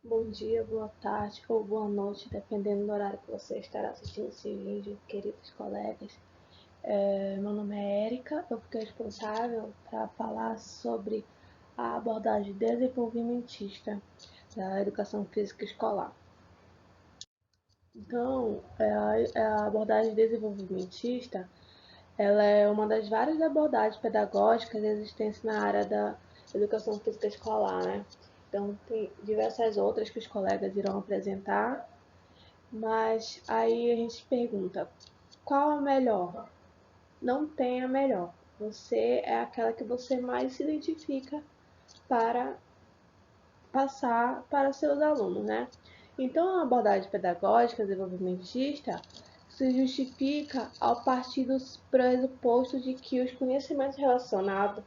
Bom dia, boa tarde ou boa noite, dependendo do horário que você estará assistindo esse vídeo, queridos colegas. Meu nome é Érica, eu fiquei responsável para falar sobre a abordagem desenvolvimentista da educação física escolar. Então, a abordagem desenvolvimentista ela é uma das várias abordagens pedagógicas existentes na área da educação física escolar, né? Então, tem diversas outras que os colegas irão apresentar, mas aí a gente pergunta, qual a melhor? Não tem a melhor. Você é aquela que você mais se identifica para passar para seus alunos, né? Então, a abordagem pedagógica desenvolvimentista se justifica ao partir do pressuposto de que os conhecimentos relacionados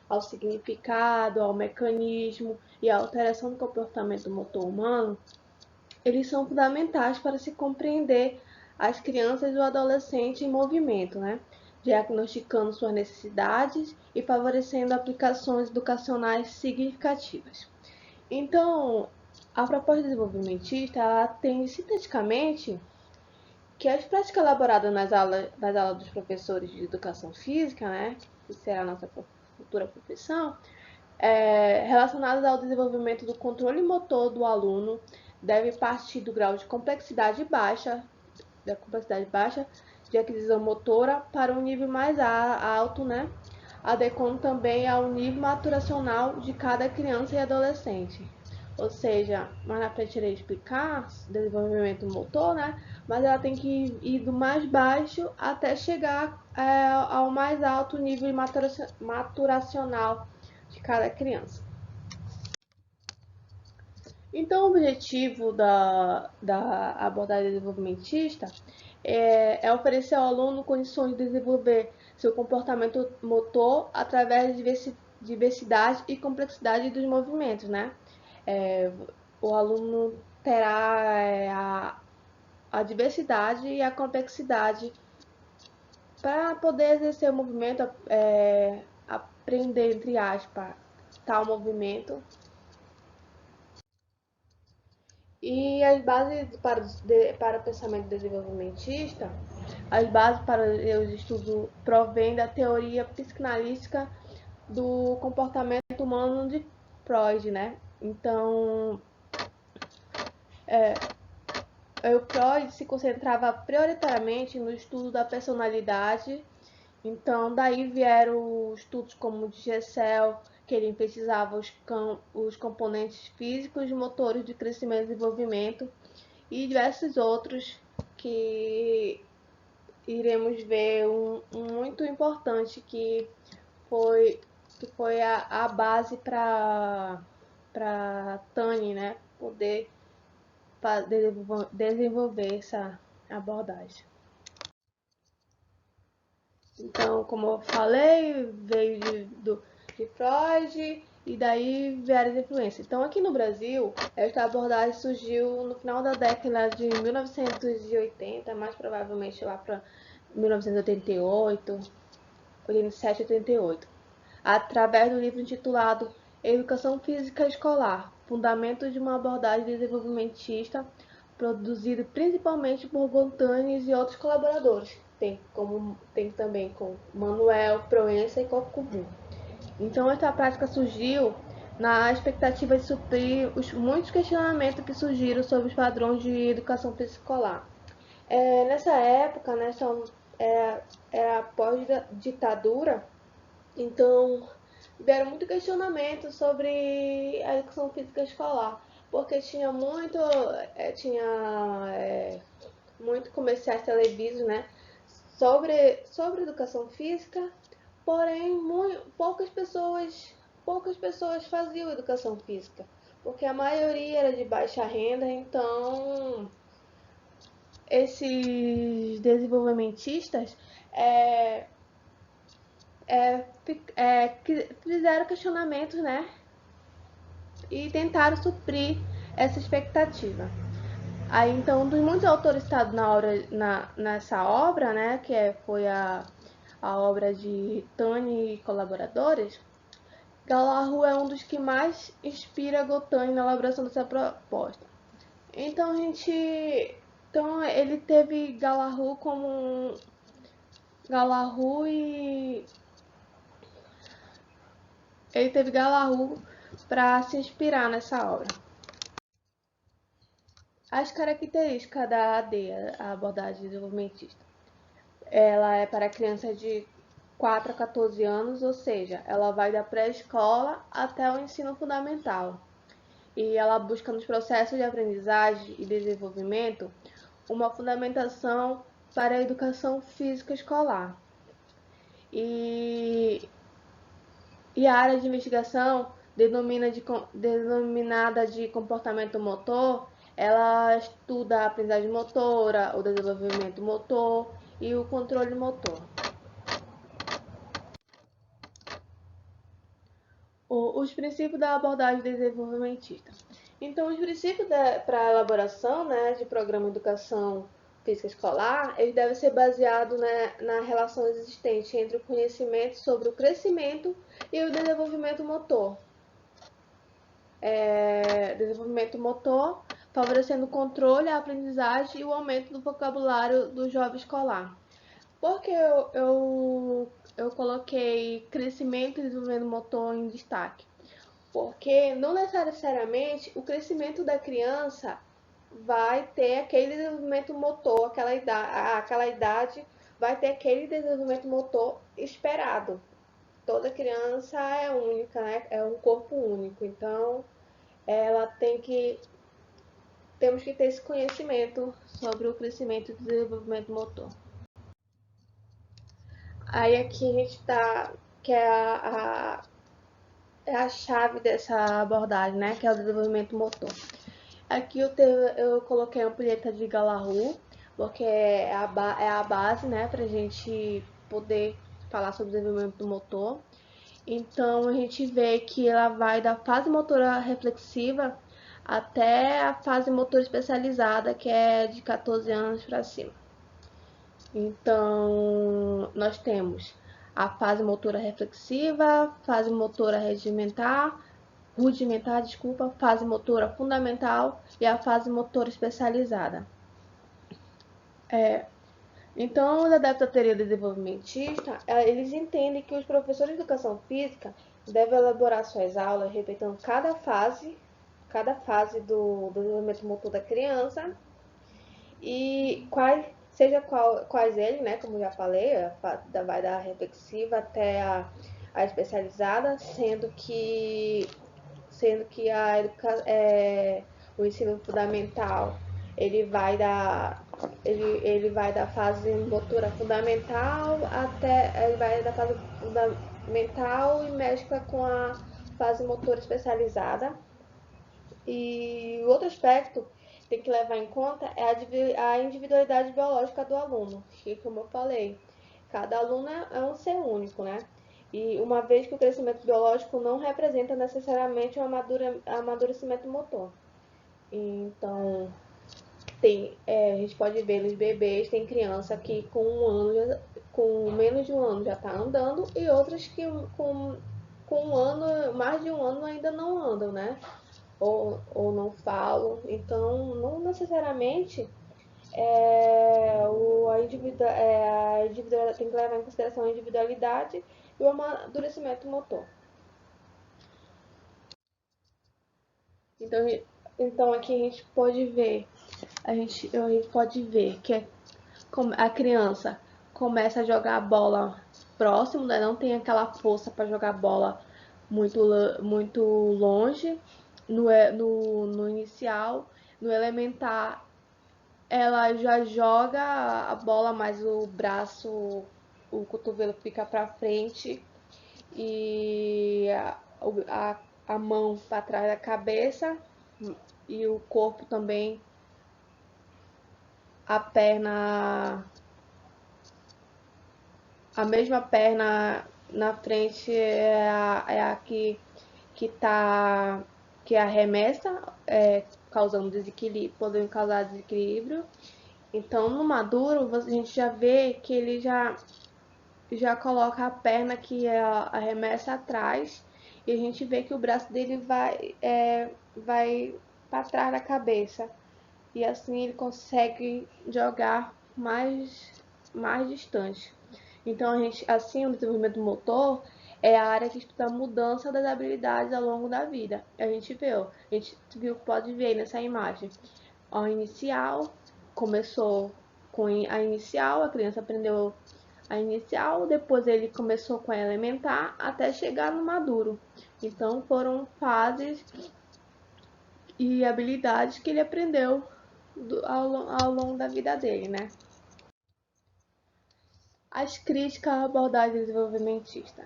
ao significado, ao mecanismo e à alteração do comportamento motor humano, eles são fundamentais para se compreender as crianças e o adolescente em movimento, né? Diagnosticando suas necessidades e favorecendo aplicações educacionais significativas. Então, a proposta desenvolvimentista ela atende sinteticamente que as práticas elaboradas nas aulas dos professores de educação física, né, que será a nossa futura profissão, relacionadas ao desenvolvimento do controle motor do aluno, deve partir do grau de complexidade baixa de aquisição motora para um nível mais alto, né, adequando também ao nível maturacional de cada criança e adolescente. Ou seja, mais na frente irei explicar desenvolvimento motor, né? Mas ela tem que ir do mais baixo até chegar ao mais alto nível maturacional de cada criança. Então, o objetivo da abordagem desenvolvimentista é oferecer ao aluno condições de desenvolver seu comportamento motor através da diversidade e complexidade dos movimentos, né? É, o aluno terá a diversidade e a complexidade para poder exercer o movimento, aprender, entre aspas, tal movimento. E as bases para o pensamento desenvolvimentista, as bases para os estudos provêm da teoria psicanalítica do comportamento humano de Freud, né? Então, o Freud se concentrava prioritariamente no estudo da personalidade. Então, daí vieram estudos como o de Gessel, que ele pesquisava os componentes físicos e motores de crescimento e desenvolvimento, e diversos outros que iremos ver muito importante foi, que foi a base para Tani, né, poder desenvolver essa abordagem. Então, como eu falei, veio de Freud e daí vieram as influências. Então, aqui no Brasil, esta abordagem surgiu no final da década de 1980, mais provavelmente lá para 1988, 87, 88, através do livro intitulado Educação Física Escolar, Fundamentos de uma Abordagem Desenvolvimentista, produzido principalmente por Gontanes e outros colaboradores. Tem também com Manuel, Proença e Kokubu. Então, essa prática surgiu na expectativa de suprir os muitos questionamentos que surgiram sobre os padrões de educação escolar. Nessa época, era pós-ditadura, então vieram muito questionamento sobre a educação física escolar, porque muito comerciais televisivos, né, sobre educação física, porém poucas pessoas faziam educação física, porque a maioria era de baixa renda, então esses desenvolvimentistas é, que fizeram questionamentos, né, e tentaram suprir essa expectativa. Aí, então, um dos muitos autores citados nessa obra, né, foi a obra de Tani e colaboradores, Galahu é um dos que mais inspira Gotan na elaboração dessa proposta. Então ele teve Galahu como Galahu e ele teve Galahu para se inspirar nessa obra. As características da AD, a abordagem desenvolvimentista. Ela é para crianças de 4 a 14 anos, ou seja, ela vai da pré-escola até o ensino fundamental. E ela busca nos processos de aprendizagem e desenvolvimento uma fundamentação para a educação física escolar. E a área de investigação, denominada de comportamento motor, ela estuda a aprendizagem motora, o desenvolvimento motor e o controle motor. Os princípios da abordagem desenvolvimentista. Então, os princípios para a elaboração, né, de programa de educação física escolar, eles devem ser baseados, né, na relação existente entre o conhecimento sobre o crescimento e o desenvolvimento motor. Desenvolvimento motor, favorecendo o controle, a aprendizagem e o aumento do vocabulário do jovem escolar. Por que eu coloquei crescimento e desenvolvimento motor em destaque? Porque não necessariamente o crescimento da criança vai ter aquele desenvolvimento motor, aquela idade vai ter aquele desenvolvimento motor esperado. Toda criança é única, né? É um corpo único, então temos que ter esse conhecimento sobre o crescimento e desenvolvimento motor. Aí aqui a gente tá, que é a chave dessa abordagem, né? Que é o desenvolvimento motor. Aqui eu coloquei a ampulheta de Galahu, porque é a base, né? Pra gente poder falar sobre o desenvolvimento do motor. Então a gente vê que ela vai da fase motora reflexiva até a fase motora especializada, que é de 14 anos para cima. Então, nós temos a fase motora reflexiva, fase motora rudimentar, fase motora fundamental e a fase motora especializada. Então, os adeptos da teoria desenvolvimentista, eles entendem que os professores de educação física devem elaborar suas aulas respeitando cada fase do desenvolvimento motor da criança e quais ele, né, como já falei, vai da reflexiva até a especializada, sendo que o ensino fundamental ele vai da fase motora fundamental ele vai da fase fundamental e mescla com a fase motora especializada. E o outro aspecto que tem que levar em conta é a individualidade biológica do aluno, que, como eu falei, cada aluno é um ser único, né? E uma vez que o crescimento biológico não representa necessariamente um amadurecimento motor. Então, a gente pode ver nos bebês, tem criança que com menos de um ano já está andando e outras que com um ano, mais de um ano ainda não andam, né? Ou não falam. Então, não necessariamente a individualidade tem que levar em consideração a individualidade e o amadurecimento motor. Então aqui a gente pode ver que a criança começa a jogar a bola próximo, né? Não tem aquela força para jogar bola muito longe no inicial. No elementar, ela já joga a bola, mas o cotovelo fica para frente e a mão para trás da cabeça e o corpo também, a mesma perna na frente é a que arremessa, causando desequilíbrio, podendo causar desequilíbrio. Então, no maduro, a gente já vê que ele já coloca a perna que arremessa atrás e a gente vê que o braço dele vai para trás da cabeça. E assim ele consegue jogar mais distante. Então, assim, o desenvolvimento motor é a área que estuda a mudança das habilidades ao longo da vida. A gente viu, pode ver aí nessa imagem. Ao inicial, começou com a inicial, a criança aprendeu a inicial, depois ele começou com a elementar até chegar no maduro. Então, foram fases e habilidades que ele aprendeu ao longo da vida dele, né? As críticas à abordagem desenvolvimentista.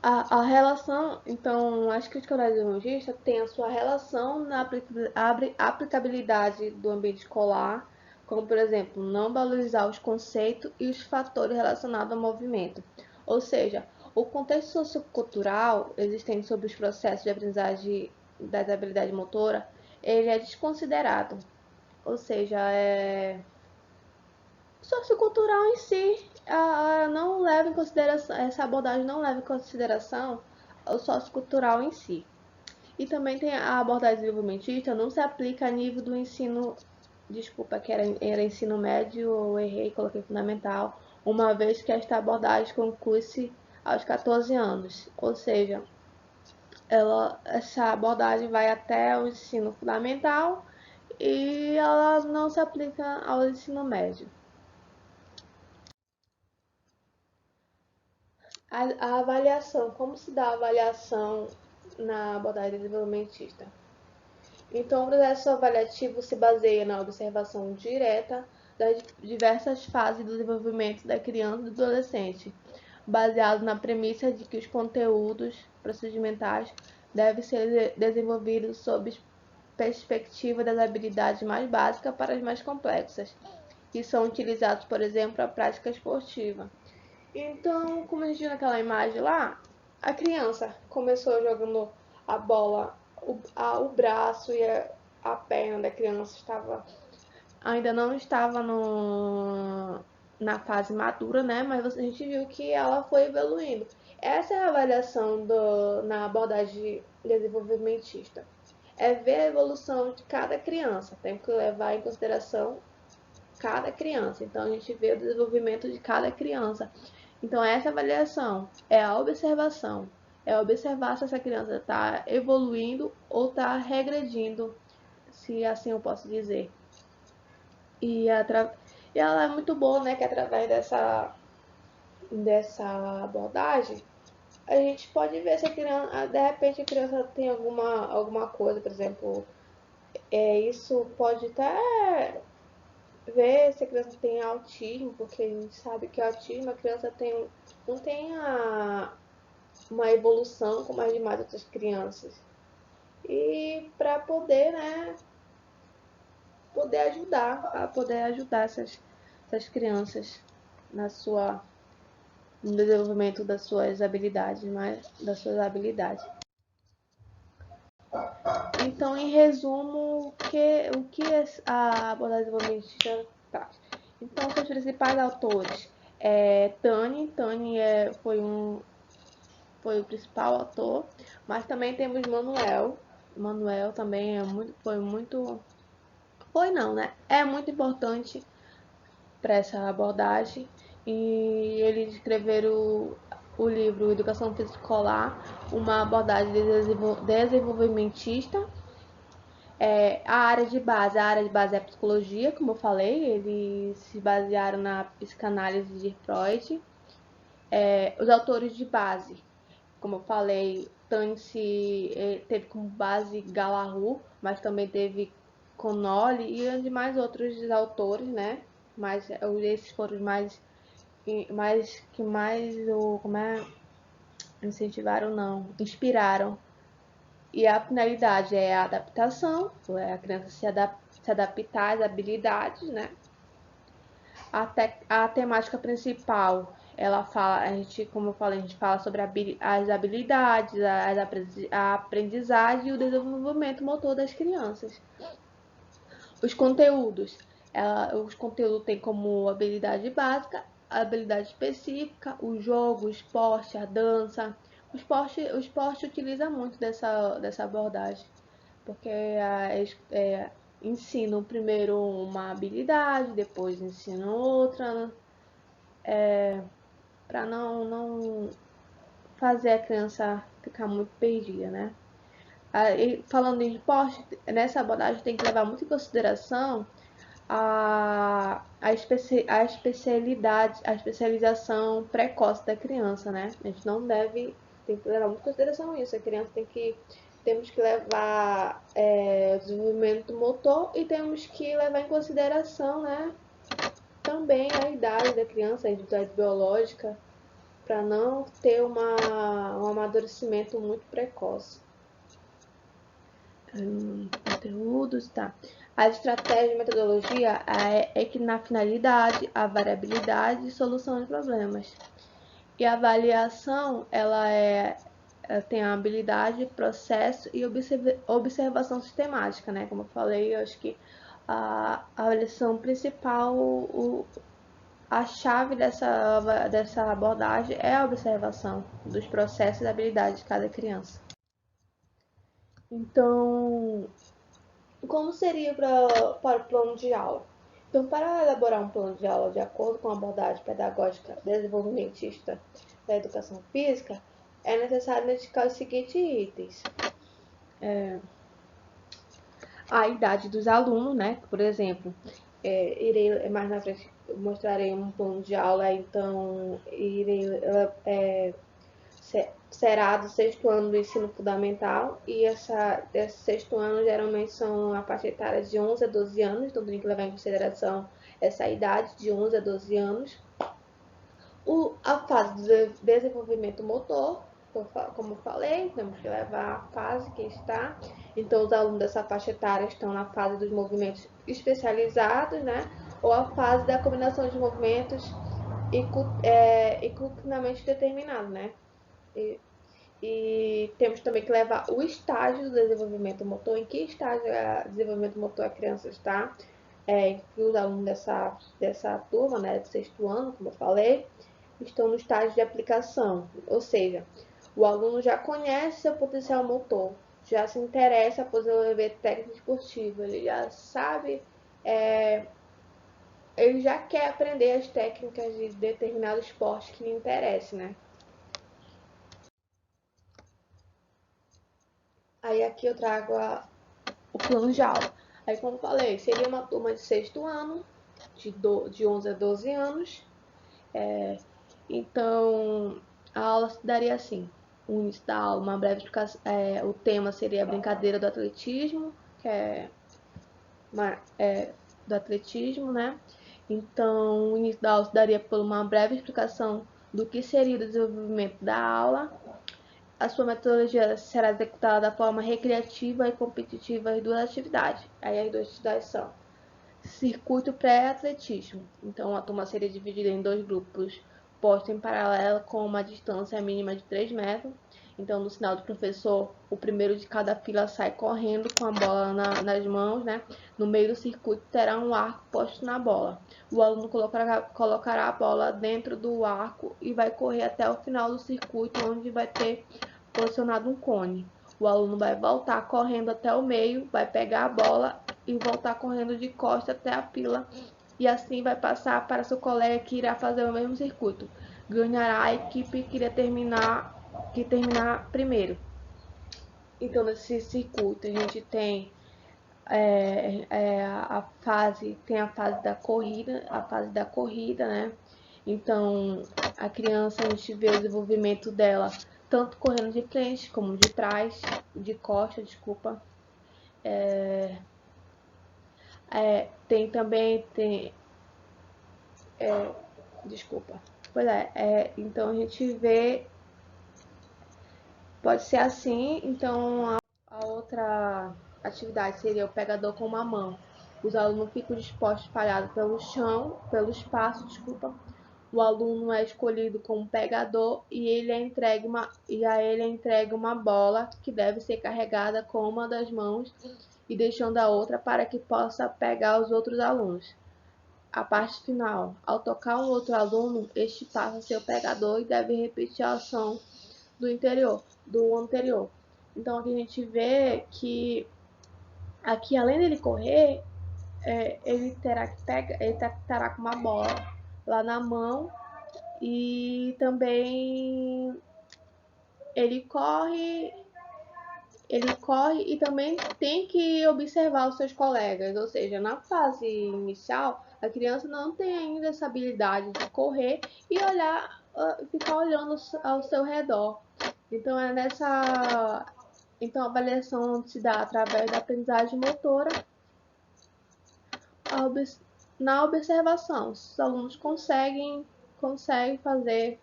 A relação, então, as críticas ao desenvolvimentista têm a sua relação na aplicabilidade do ambiente escolar, como, por exemplo, não valorizar os conceitos e os fatores relacionados ao movimento. Ou seja, o contexto sociocultural existente sobre os processos de aprendizagem das habilidades motoras, ele é desconsiderado. Ou seja, sociocultural em si não leva em consideração, essa abordagem não leva em consideração o sociocultural em si. E também tem a abordagem desenvolvimentista, não se aplica a nível do ensino, desculpa, que era ensino médio, ou errei, coloquei fundamental, uma vez que esta abordagem conclui-se aos 14 anos. Ou seja, essa abordagem vai até o ensino fundamental e ela não se aplica ao ensino médio. A avaliação, como se dá a avaliação na abordagem desenvolvimentista? Então, o processo avaliativo se baseia na observação direta das diversas fases do desenvolvimento da criança e do adolescente, baseado na premissa de que os conteúdos procedimentais devem ser desenvolvidos sob perspectiva das habilidades mais básicas para as mais complexas, que são utilizados, por exemplo, a prática esportiva. Então, como a gente viu naquela imagem lá, a criança começou jogando a bola, o braço e a perna da criança ainda não estava na fase madura, né? Mas a gente viu que ela foi evoluindo. Essa é a avaliação na abordagem desenvolvimentista. É ver a evolução de cada criança. Tem que levar em consideração cada criança. Então, a gente vê o desenvolvimento de cada criança. Então, essa avaliação é a observação. É observar se essa criança está evoluindo ou está regredindo, se assim eu posso dizer. E ela é muito boa, né? Que através dessa abordagem, a gente pode ver se a criança, de repente a criança tem alguma coisa, por exemplo, isso pode até ver se a criança tem autismo, porque a gente sabe que o autismo a criança não tem uma evolução como as demais outras crianças. E para poder, né, poder ajudar essas crianças no desenvolvimento das suas habilidades, das suas habilidades. Então, em resumo, o que a abordagem desenvolvimentista traz? Então, os principais autores Tani foi o principal autor, mas também temos Manuel. Manuel também foi não, né? É muito importante para essa abordagem e eles escreveram o livro Educação Física Escolar, uma abordagem desenvolvimentista. A área de base é a psicologia, como eu falei, eles se basearam na psicanálise de Freud. Os autores de base, como eu falei, Tânci teve como base Galahu, mas também teve Connolly e demais outros autores, né? Mas esses foram os que mais incentivaram, não, inspiraram. E a finalidade é a adaptação, é a criança se adaptar às habilidades, né? A temática principal, ela fala, como eu falei, a gente fala sobre as habilidades, a aprendizagem e o desenvolvimento motor das crianças. Os conteúdos tem como habilidade básica a habilidade específica, o jogo, o esporte, a dança. O esporte utiliza muito dessa abordagem, porque ensinam primeiro uma habilidade, depois ensinam outra, para não fazer a criança ficar muito perdida, né? E falando em esporte, nessa abordagem tem que levar muito em consideração a especialidade, a especialização precoce da criança, né? A gente não deve, tem que levar muito em consideração isso. A criança temos que levar o desenvolvimento motor e temos que levar em consideração, né, também a idade da criança, a idade biológica, para não ter um amadurecimento muito precoce. Conteúdos, tá. A estratégia e metodologia é que na finalidade, a variabilidade e solução de problemas. E a avaliação, ela tem a habilidade, processo e observação sistemática, né? Como eu falei, eu acho que a lição principal, a chave dessa abordagem é a observação dos processos e habilidades de cada criança. Então, como seria para o plano de aula? Então, para elaborar um plano de aula de acordo com a abordagem pedagógica desenvolvimentista da educação física, é necessário identificar os seguintes itens. A idade dos alunos, né? Por exemplo, irei mais na frente mostrarei um plano de aula, então será do sexto ano do ensino fundamental, e esse sexto ano geralmente são a faixa etária de 11 a 12 anos, então tem que levar em consideração essa idade de 11 a 12 anos. A fase do desenvolvimento motor, como eu falei, temos que levar a fase que está. Então, os alunos dessa faixa etária estão na fase dos movimentos especializados, né? Ou a fase da combinação de movimentos e cuidadosamente determinado, né? E temos também que levar o estágio do desenvolvimento motor. Em que estágio de desenvolvimento motor a criança está? Que os alunos dessa turma, né, do sexto ano, como eu falei, estão no estágio de aplicação. Ou seja, o aluno já conhece seu potencial motor, já se interessa por desenvolver técnica esportiva, ele já sabe, ele já quer aprender as técnicas de determinado esporte que lhe interesse, né? Aí aqui eu trago o plano de aula. Aí, como falei, seria uma turma de sexto ano, de 11 a 12 anos. Então, a aula se daria assim. O início da aula, uma breve explicação. O tema seria a brincadeira do atletismo, que do atletismo, né? Então, o início da aula se daria por uma breve explicação do que seria o desenvolvimento da aula. A sua metodologia será executada da forma recreativa e competitiva as duas atividades. Aí as duas atividades são circuito pré-atletismo. Então a turma seria dividida em dois grupos postos em paralelo com uma distância mínima de 3 metros. Então no sinal do professor, o primeiro de cada fila sai correndo com a bola nas mãos, né? No meio do circuito terá um arco posto na bola. O aluno colocará a bola dentro do arco e vai correr até o final do circuito, onde vai ter posicionado um cone. O aluno vai voltar correndo até o meio, vai pegar a bola e voltar correndo de costa até a fila, e assim vai passar para seu colega que irá fazer o mesmo circuito. Ganhará a equipe que terminar primeiro. Então, nesse circuito, a gente tem a fase da corrida, né? Então, a criança, a gente vê o desenvolvimento dela tanto correndo de frente como de trás, de costa, desculpa. Tem também, desculpa. Pois então a gente vê, pode ser assim, então a outra atividade seria o pegador com uma mão. Os alunos ficam dispostos espalhados pelo chão, pelo espaço, desculpa. O aluno é escolhido como pegador e a ele é entregue uma bola que deve ser carregada com uma das mãos e deixando a outra para que possa pegar os outros alunos. a parte final. Ao tocar um outro aluno, este passa a ser o pegador e deve repetir a ação do anterior. Então aqui a gente vê que aqui, além dele correr, ele terá com uma bola lá na mão e também ele corre e também tem que observar os seus colegas, ou seja, na fase inicial, a criança não tem ainda essa habilidade de correr e ficar olhando ao seu redor. Então então a avaliação se dá através da aprendizagem motora na observação. Os alunos conseguem fazer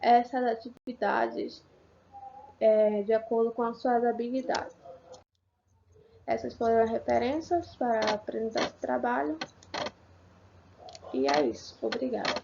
essas atividades de acordo com as suas habilidades. Essas foram as referências para apresentar esse trabalho. E é isso. Obrigada.